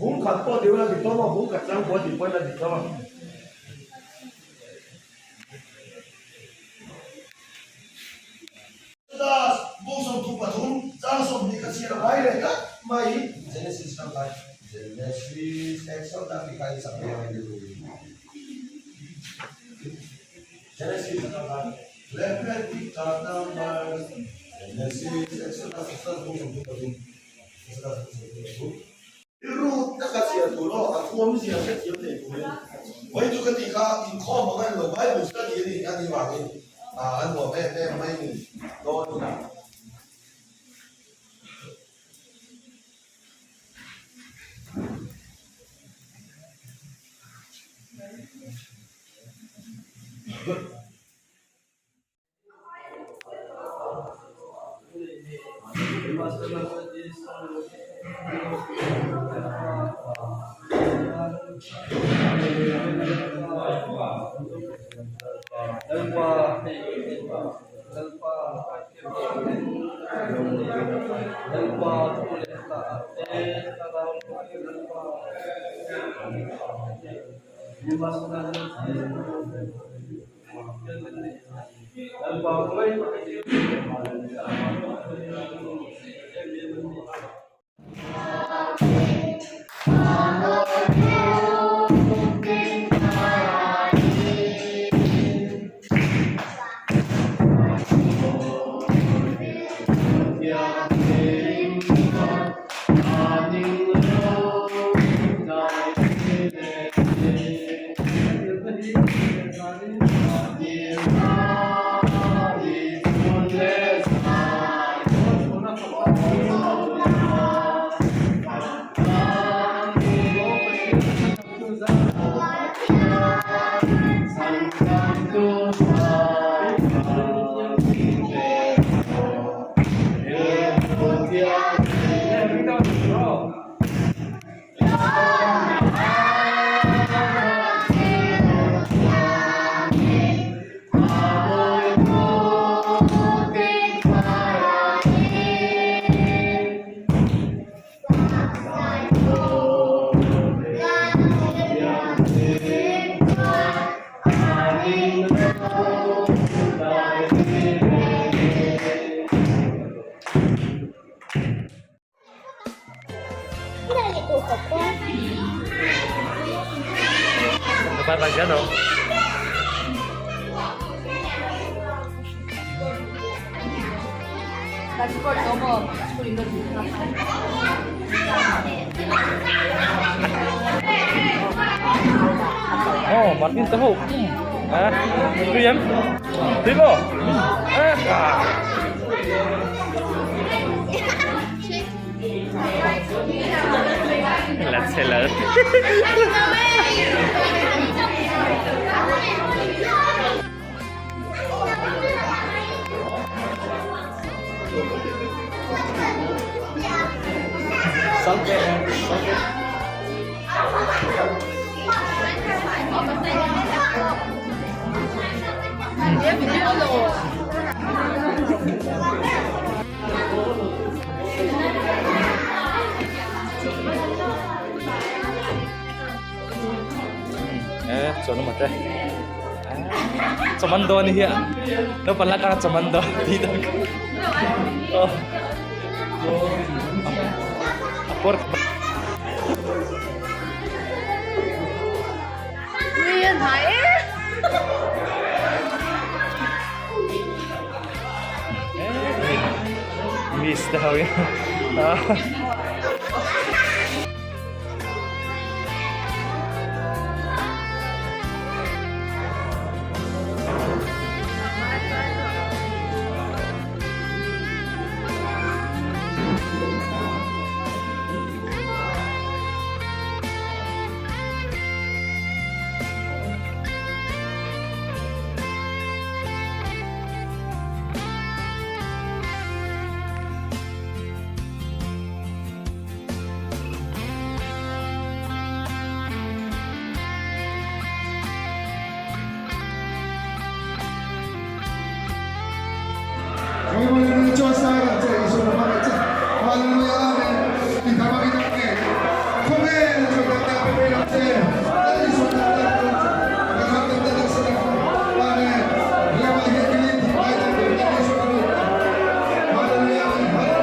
Bún khát to điều là gì to mà bún khát trắng quá thì quên là gì to mà ta bún sông thu pathum trắng sông đi cái gì là hay đấy các mày Genesis năm lại Genesis Excel đã bị cái sắp này rồi Genesis năm lại left hand chart number Genesis Excel đã sắp bún sông thu pathum Iru ta kasih tu lo, aku mesti yang kecil ni tu. Wah itu ketika info makan lo, baik mesti dia ni yang diwakil. Anu main ni, lo tu nak. Tempat bagian dong. Dashboard 넘어 dashboard 이거 Oh, Martin tahu. Itu yang Tibo. Let's hello. Okay. Okay. Dia video loh. Cho nó mặt đây. Comando nih ya. Nó pala ka comando dito. Oh. Apor. Nguyên Thái. Miss daw yan. Amen. Diyos na sa iso na makita. Hallelujah, amen. Itamagin natin. Kumen, sa ganda ng pinagte. Dali sa ganda ng pagkakaganda ng sarap. Amen. Kaya mahigilin, himay ng pagkakaganda sa ganda. Hallelujah, amen.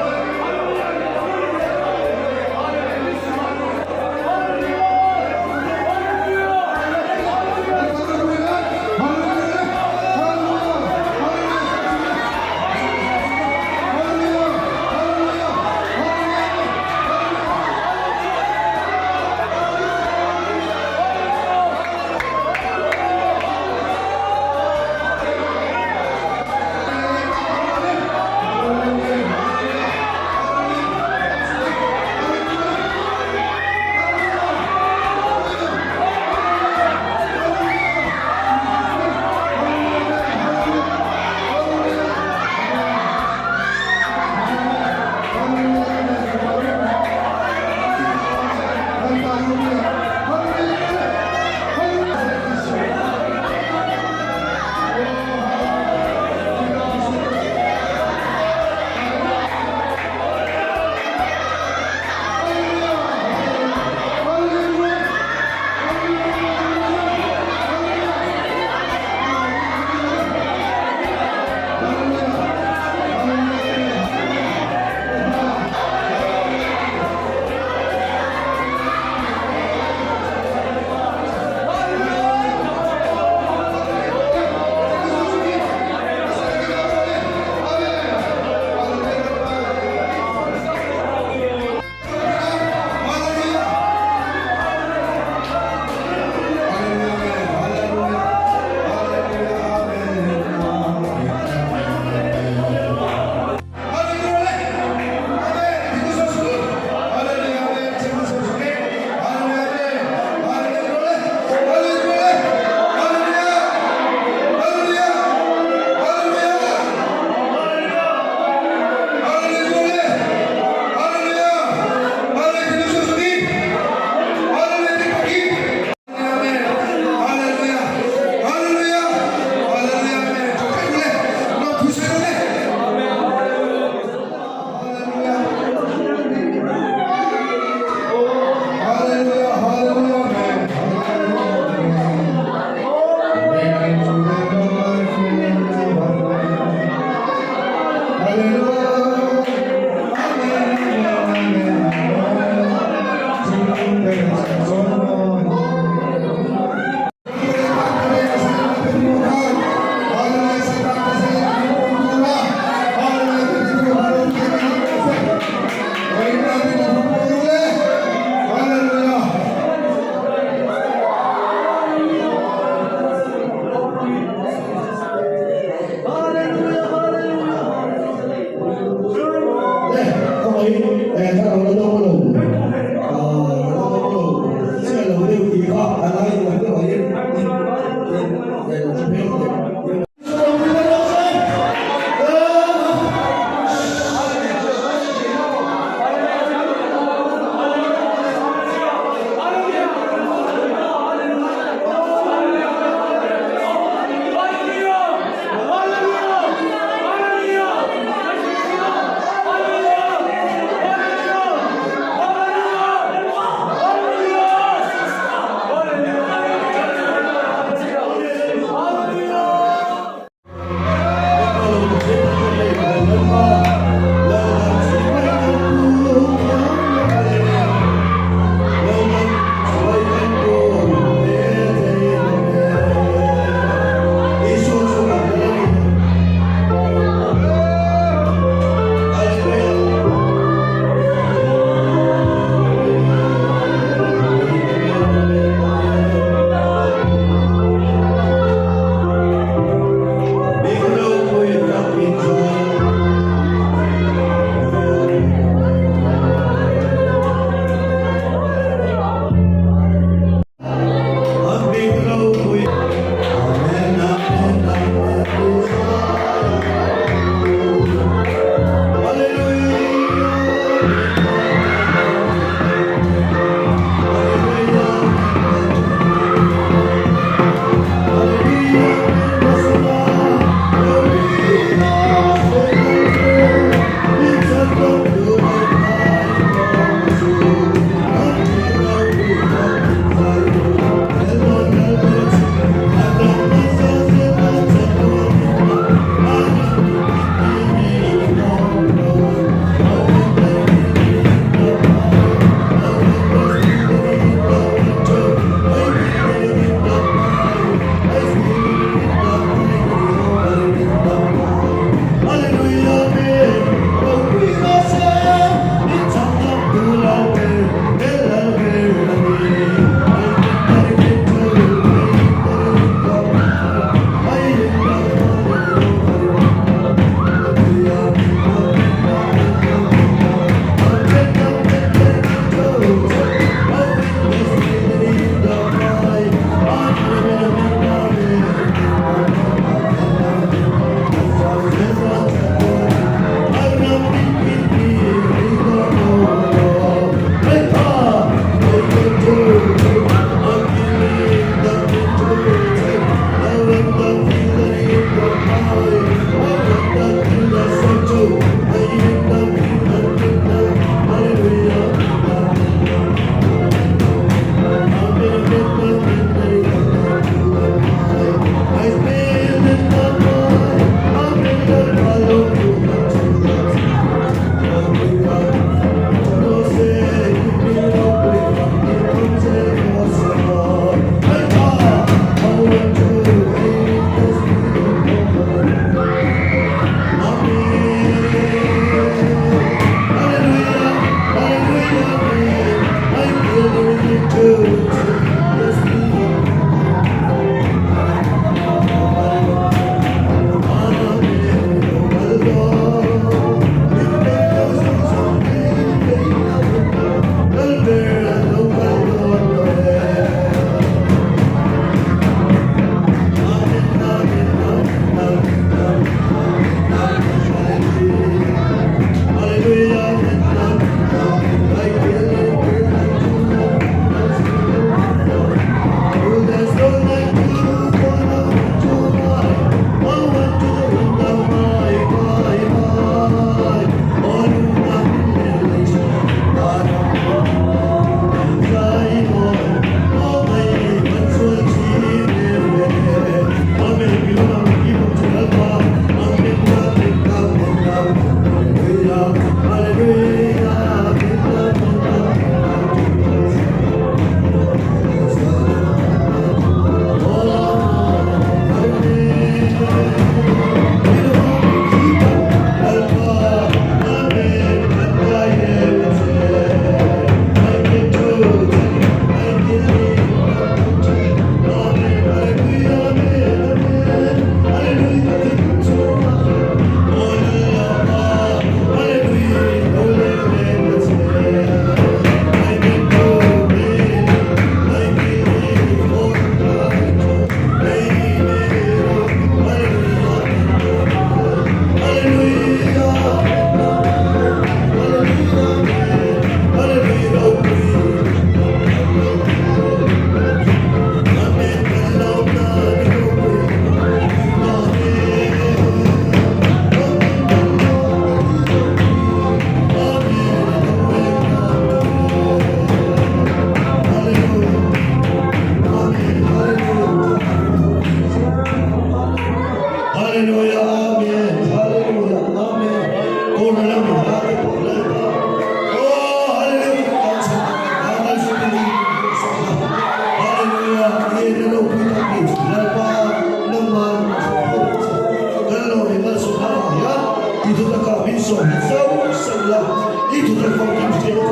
아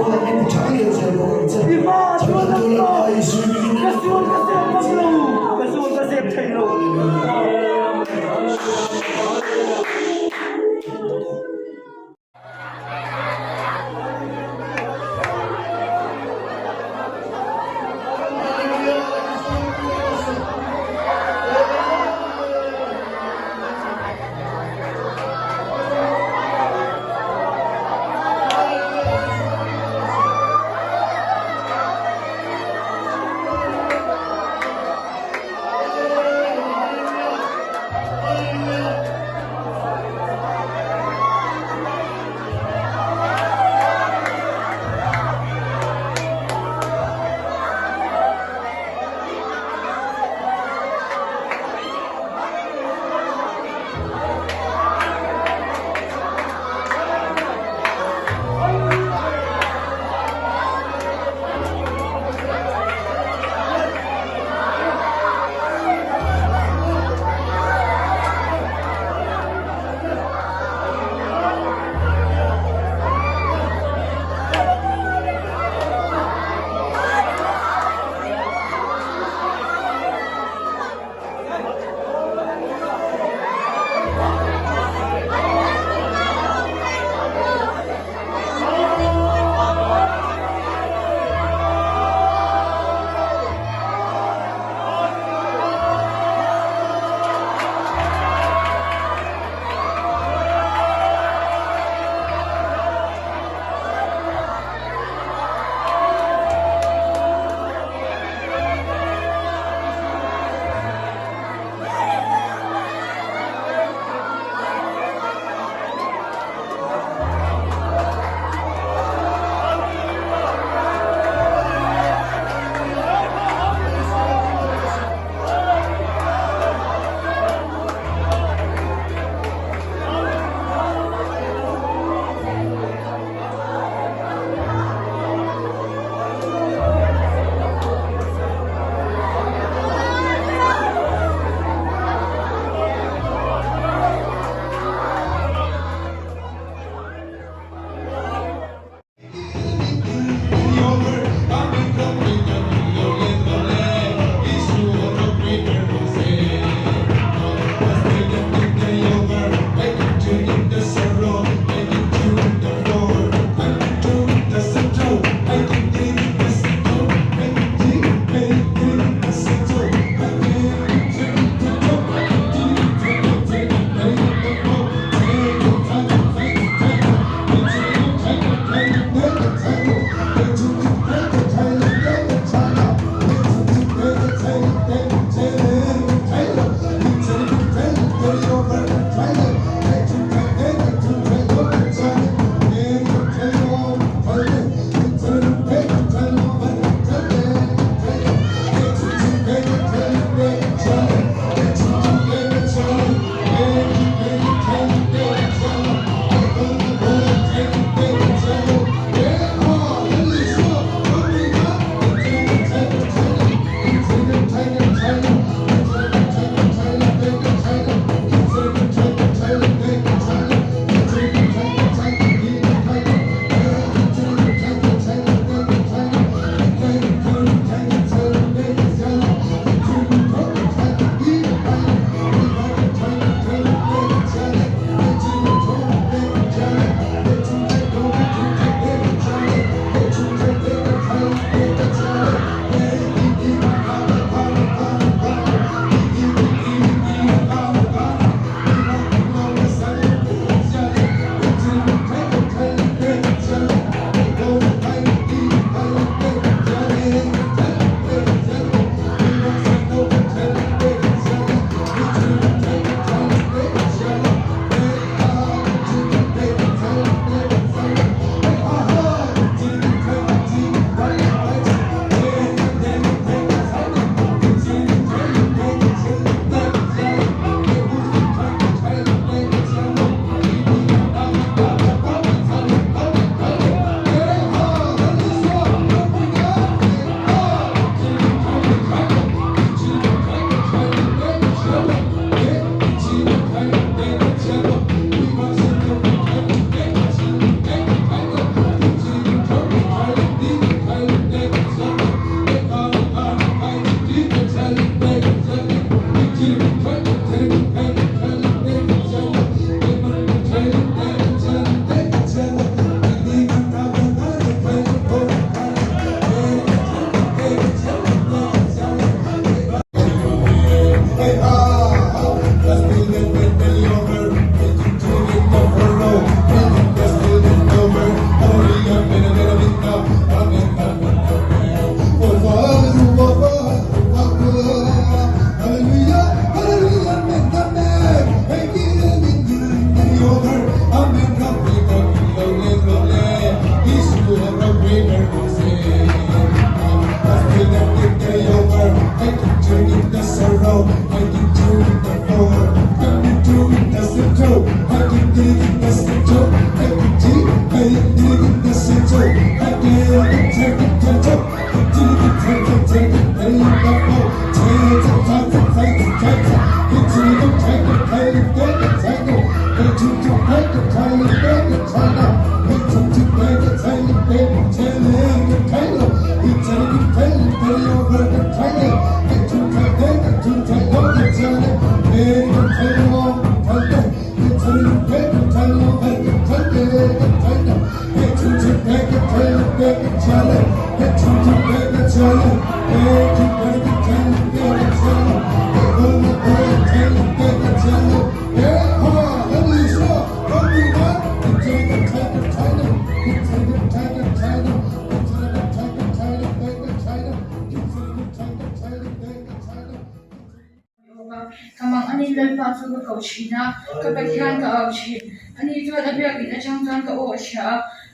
kamang ani lal pa chu ka china ka pathian ka au chi ani chu na bia ki na chang chang ka o sha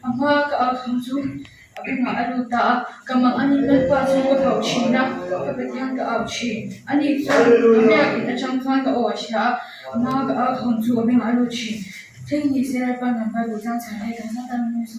ama ka au thum chu abinga alu ta kamang ani lal pa chu ka china ka pathian ka au chi ani chu na bia ki na chang chang ka o sha ama ka au thum chu abinga alu chi thing ni se ra pa na ba lu chang chang hai ka na ta nu se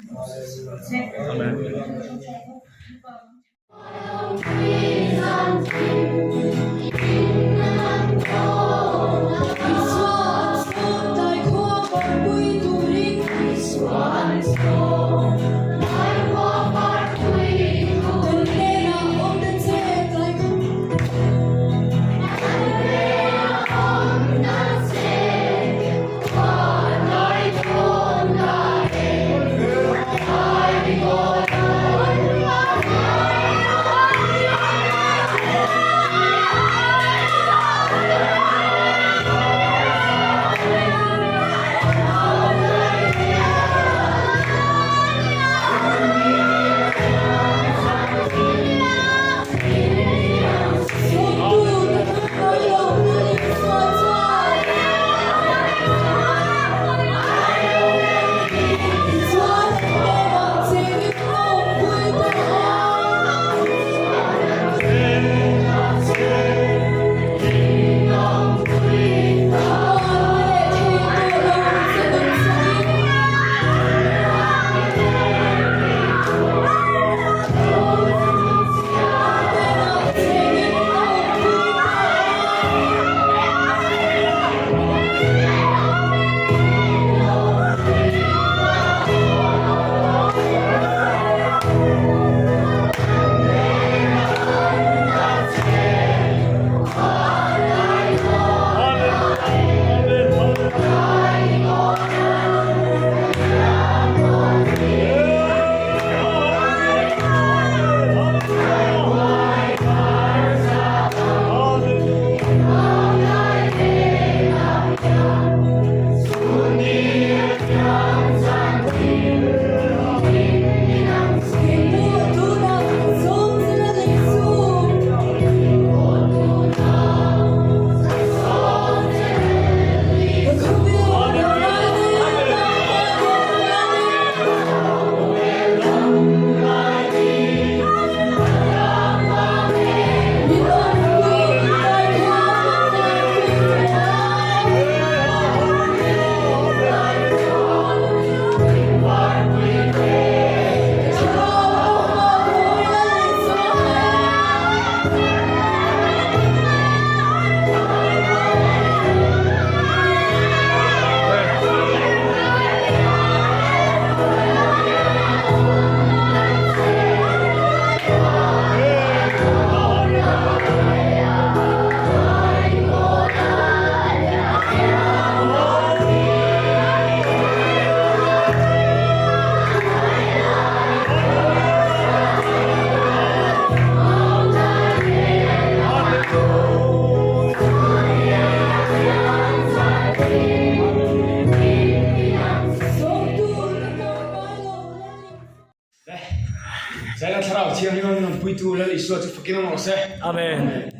Saya sarau cia hilang puitu lali suat fakir orang se. 아멘.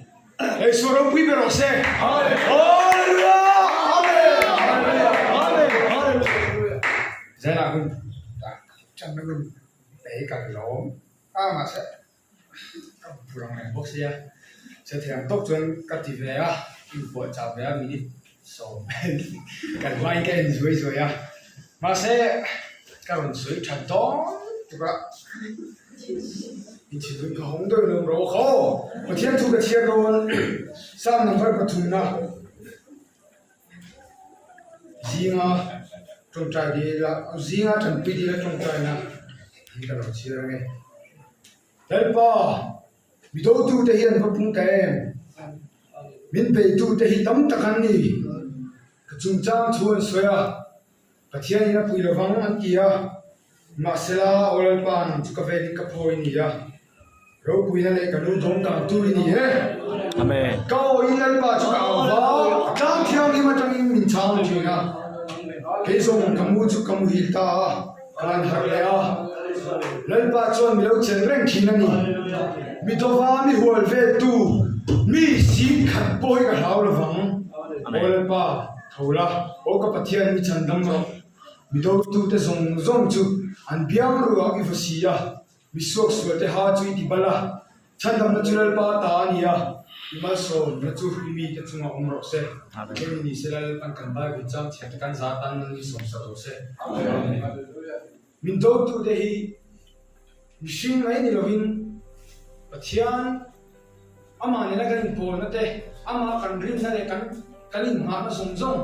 Suara pui berose. Amen. Saya nak tak macam nak để càng lỗ mà sẽ pulang này bốc xe sẽ thèm tốc chân cắt thì về à bộ chào về mình đi sầu cái quay cái dưới rồi à mà sẽ cái phần suối tràn to đúng không chỉ được không đôi đường rổ khô mà thiên thu cái thiên rồi sao nằm phải bật thùng nào gì mà trong trái đi là gì mà chuẩn bị đi là trong trái na thì cái đó chỉ là nghe đấy ba vì đâu tu thể hiện vật phung kèm mình về tu thể hiện tấm tắc ăn đi cái chúng trang chuồn xoay à cái thiên là bùi là vắng ăn kia mà sẽ là ở ban chú cà phê đi cà phê này à rồi bùi là lấy cái nút giống cả tu đi nhé Amen. câu in là ba chú cao vào trang theo đi mà trang in mình trang đi na cái số một kamu chú kamu hilta kan har lea lên ba chuan mi lo chen reng thina ni mi to va mi hual ve tu mi si khat poi ka hlau la wang lên ba thola o ka pathian mi chan dam ma mi do tu te zong zong chu an biang ru a ki fasia mi suak suat te ha chu ti bala chan dam na chulal pa ta ni a ima so na chu mi te chunga umro se ke ni selal pan kan ba gi chang chet kan za tan ni som sa do se min do tu de hi mishing mai ni lovin pathian ama ne la kan pol na te ama kan rim na le kan kalin ma na som zong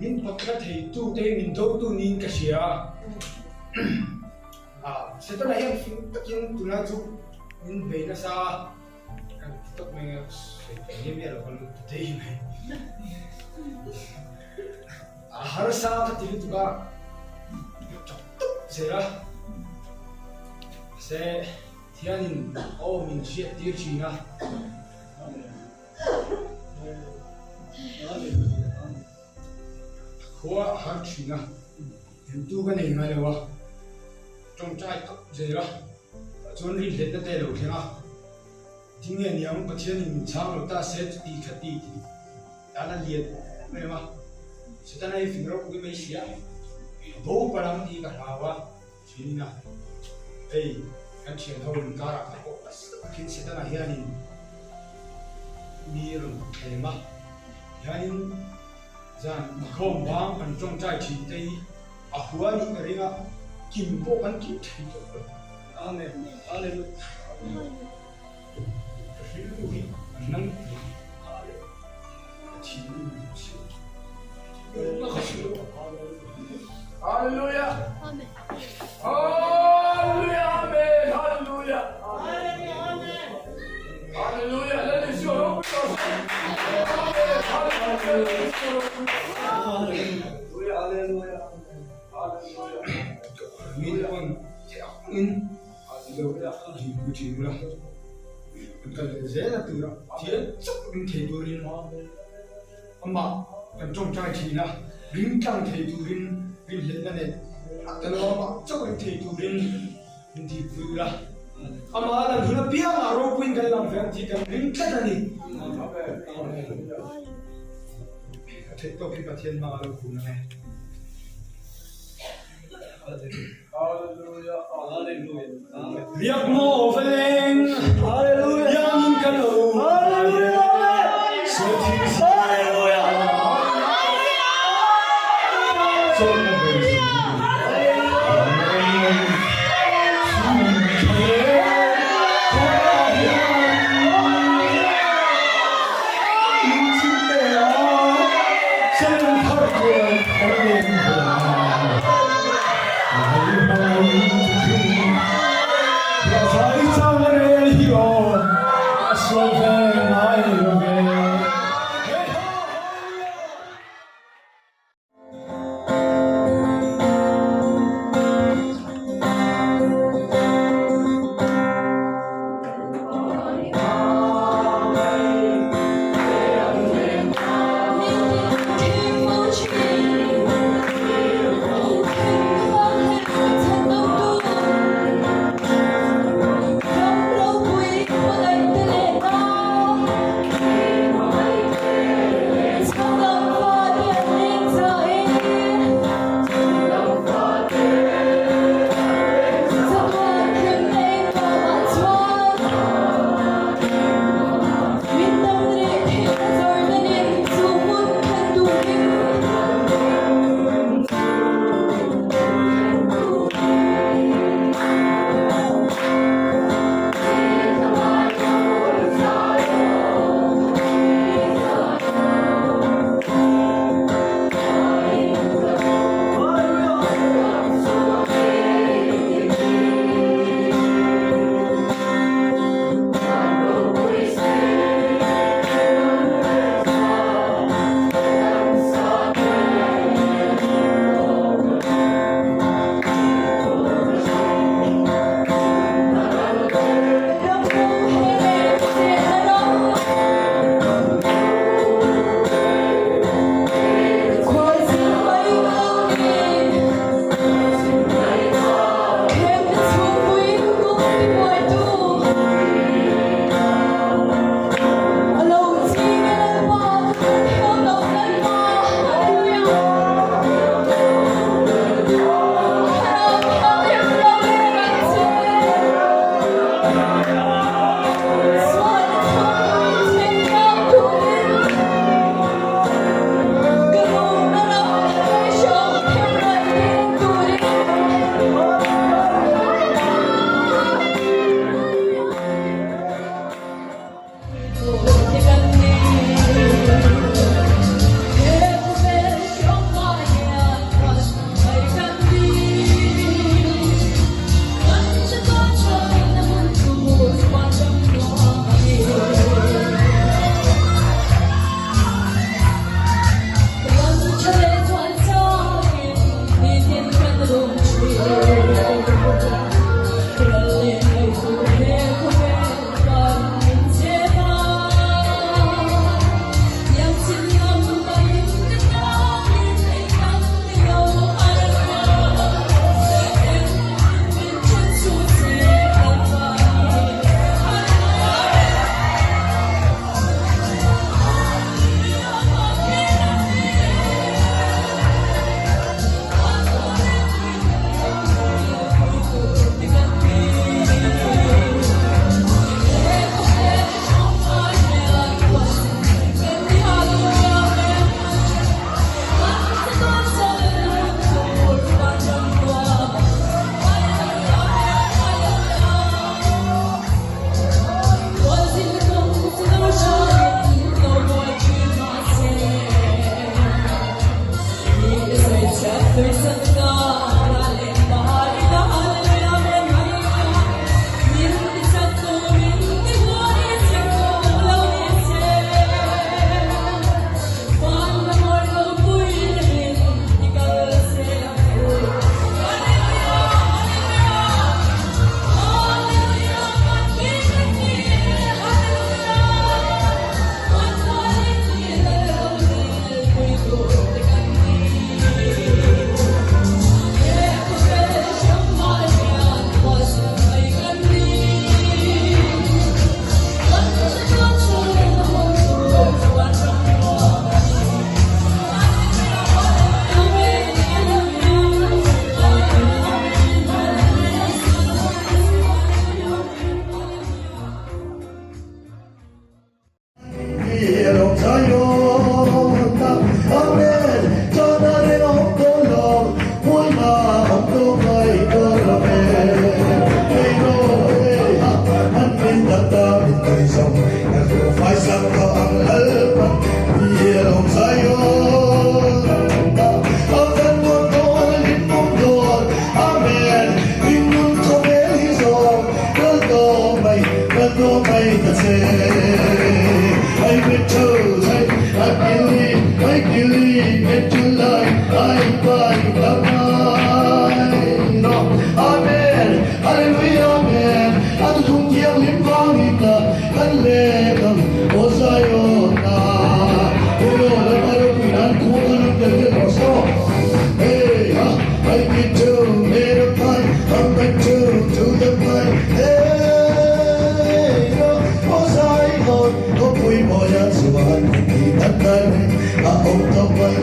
min patra thei tu te min do tu nin ka sia se ta la hian fin takin tu na chu min be na sa kan tok me ni me lo kan te hi mai har sa ka ti tu ka se ra se thianin o min chia tir china khua har china em tu cái này ngay đâu trong trai cấp gì đó chốn đi lên tới đâu thế nào thì nghe nhắm có chuyện mình chào rồi ta sẽ đi khát đi đã là liệt này mà sẽ ta này phim rồi cũng mấy xía bố bà làm đi cả hawa chuyện nào đây kan chuyện thôi mình cả ra có khi sẽ ta này hiện đi rồi này mà hiện gian không bám phần trong trai chỉ đây à hua đi cái đó kim bộ ăn kim thấy rồi amen amen năng chỉ Hallelujah amen Hallelujah amen Hallelujah Hallelujah let us show Hallelujah min con in đâu gì cũng chỉ là cần dễ là từ đó thiên chắc mình thấy tôi đi nó mà cần trong trai chỉ là lính càng thấy tôi đi đi hiện ra này từ đó mà chắc mình thấy tôi đi mình thì vui là mà là thứ nó biết mà rồi quên cái làm việc thì cần lính cách là gì thấy tôi khi phát hiện mà là cũng này Hallelujah, hallelujah. Riak mo feling, hallelujah. Yang kalau, hallelujah. Hallelujah. Hallelujah. Hey, I get to made a pie, I'm back to the pie. Hey, was I not? Oh, we boy, that's what we that time. I own the way.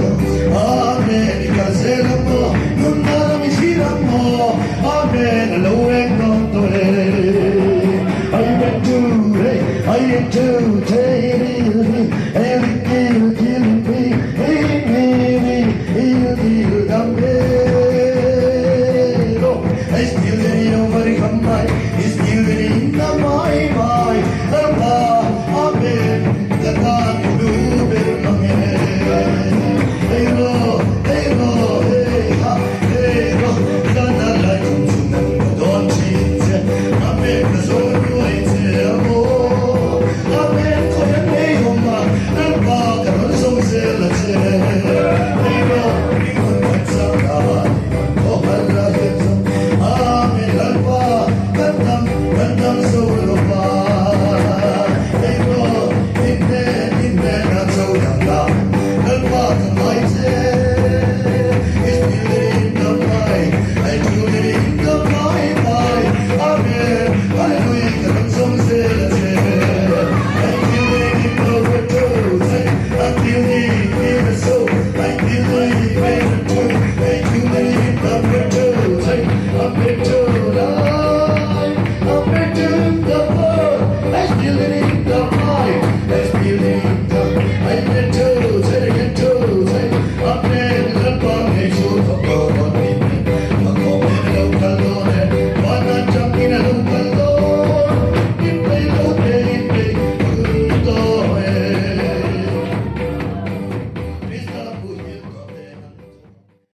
Amen. Because I'm more, no matter me, see I'm more. Amen. Low and on the way. I went to, hey, I went to, killing me, I still getting over come by, it's still getting the my, amen, the God who will come hey lo, hey ha, hey lo, the light don't cheat, amen, the soul.